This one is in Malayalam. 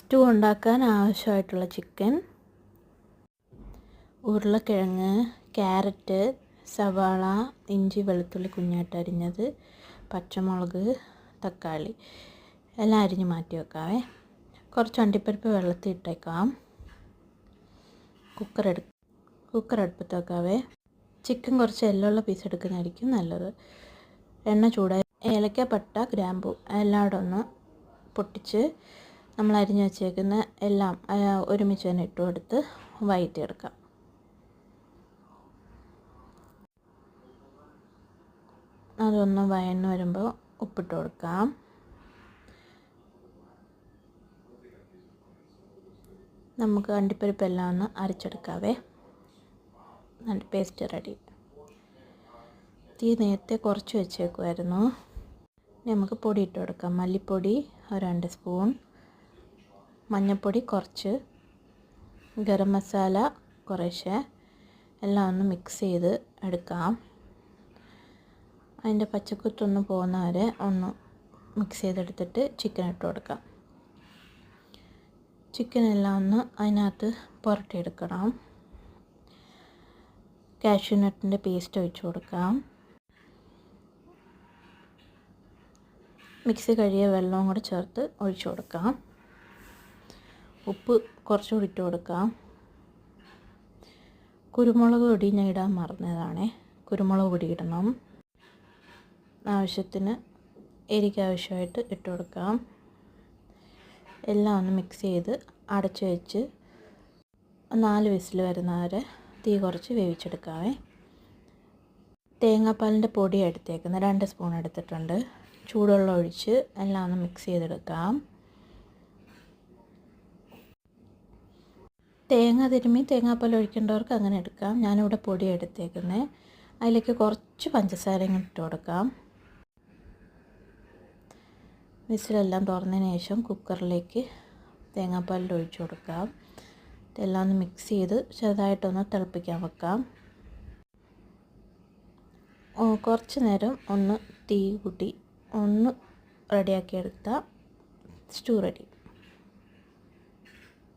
സ്റ്റൂ ഉണ്ടാക്കാൻ ആവശ്യമായിട്ടുള്ള ചിക്കൻ, ഉരുളക്കിഴങ്ങ്, ക്യാരറ്റ്, സവാള, ഇഞ്ചി വെളുത്തുള്ളി കുഞ്ഞായിട്ട് അരിഞ്ഞത്, പച്ചമുളക്, തക്കാളി എല്ലാം അരിഞ്ഞ് മാറ്റി വെക്കാവേ. കുറച്ച് അണ്ടിപ്പരിപ്പ് വെള്ളത്തിൽ ഇട്ടേക്കാം. കുക്കർ അടുപ്പത്ത് വെക്കാവേ. ചിക്കൻ കുറച്ച് എല്ലുള്ള പീസ് എടുക്കുന്നതായിരിക്കും നല്ലത്. എണ്ണ ചൂടായി ഏലക്ക, പട്ട, ഗ്രാമ്പു എല്ലാവരും ഒന്ന് പൊട്ടിച്ച് നമ്മൾ അരിഞ്ഞ് വെച്ചേക്കുന്ന എല്ലാം ഒരുമിച്ച് തന്നെ ഇട്ട് കൊടുത്ത് വഴറ്റിയെടുക്കാം. അതൊന്ന് വഴന്ന് വരുമ്പോൾ ഉപ്പിട്ട് കൊടുക്കാം. നമുക്ക് അണ്ടിപ്പരിപ്പെല്ലാം ഒന്ന് അരച്ചെടുക്കാവേ. നല്ല പേസ്റ്റ് റെഡി. തീ നേരത്തെ കുറച്ച് വെച്ചേക്കുമായിരുന്നു. നമുക്ക് പൊടി ഇട്ട് കൊടുക്കാം. മല്ലിപ്പൊടി 2 സ്പൂൺ, മഞ്ഞൾപ്പൊടി കുറച്ച്, ഗരം മസാല കുറേശ്ശെ, എല്ലാം ഒന്ന് മിക്സ് ചെയ്ത് എടുക്കാം. അതിൻ്റെ പച്ചക്കുത്തൊന്ന് പോകുന്ന വരെ ഒന്ന് മിക്സ് ചെയ്തെടുത്തിട്ട് ചിക്കൻ ഇട്ട് കൊടുക്കാം. ചിക്കനെല്ലാം ഒന്ന് അതിനകത്ത് പുരട്ടിയെടുക്കണം. കാഷ്യൂ നട്ടിൻ്റെ പേസ്റ്റ് ഒഴിച്ച് കൊടുക്കാം. മിക്സി കഴുകിയ വെള്ളവും കൂടെ ചേർത്ത് ഒഴിച്ച് കൊടുക്കാം. ഉപ്പ് കുറച്ചുകൂടി ഇട്ട് കൊടുക്കാം. കുരുമുളക് പൊടി ഞാൻ ഇടാൻ മറന്നതാണേ. കുരുമുളക് പൊടി ഇടണം. ആവശ്യത്തിന് എരിക്ക് ആവശ്യമായിട്ട് ഇട്ട് കൊടുക്കാം. എല്ലാം ഒന്ന് മിക്സ് ചെയ്ത് അടച്ച് വെച്ച് 4 വിസിൽ വരുന്നവരെ തീ കുറച്ച് വേവിച്ചെടുക്കാവേ. തേങ്ങാപ്പാലിൻ്റെ പൊടി എടുത്തേക്കുന്നത് 2 സ്പൂൺ എടുത്തിട്ടുണ്ട്. ചൂടുവെള്ളം ഒഴിച്ച് എല്ലാം ഒന്ന് മിക്സ് ചെയ്തെടുക്കാം. തേങ്ങ തിരുമ്മി തേങ്ങാപ്പാൽ ഒഴിക്കേണ്ടവർക്ക് അങ്ങനെ എടുക്കാം. ഞാനിവിടെ പൊടി എടുത്തേക്കുന്നത്. അതിലേക്ക് കുറച്ച് പഞ്ചസാരയും ഇട്ട് കൊടുക്കാം. വിസിലെല്ലാം തുറന്നതിന് ശേഷം കുക്കറിലേക്ക് തേങ്ങാപ്പാലിൽ ഒഴിച്ച് കൊടുക്കാം. ഇതെല്ലാം ഒന്ന് മിക്സ് ചെയ്ത് ചെറുതായിട്ടൊന്ന് തിളപ്പിക്കാൻ വെക്കാം. കുറച്ച് നേരം ഒന്ന് തീ കൂട്ടി ഒന്ന് റെഡിയാക്കി എടുത്താൽ സ്റ്റൂ റെഡി.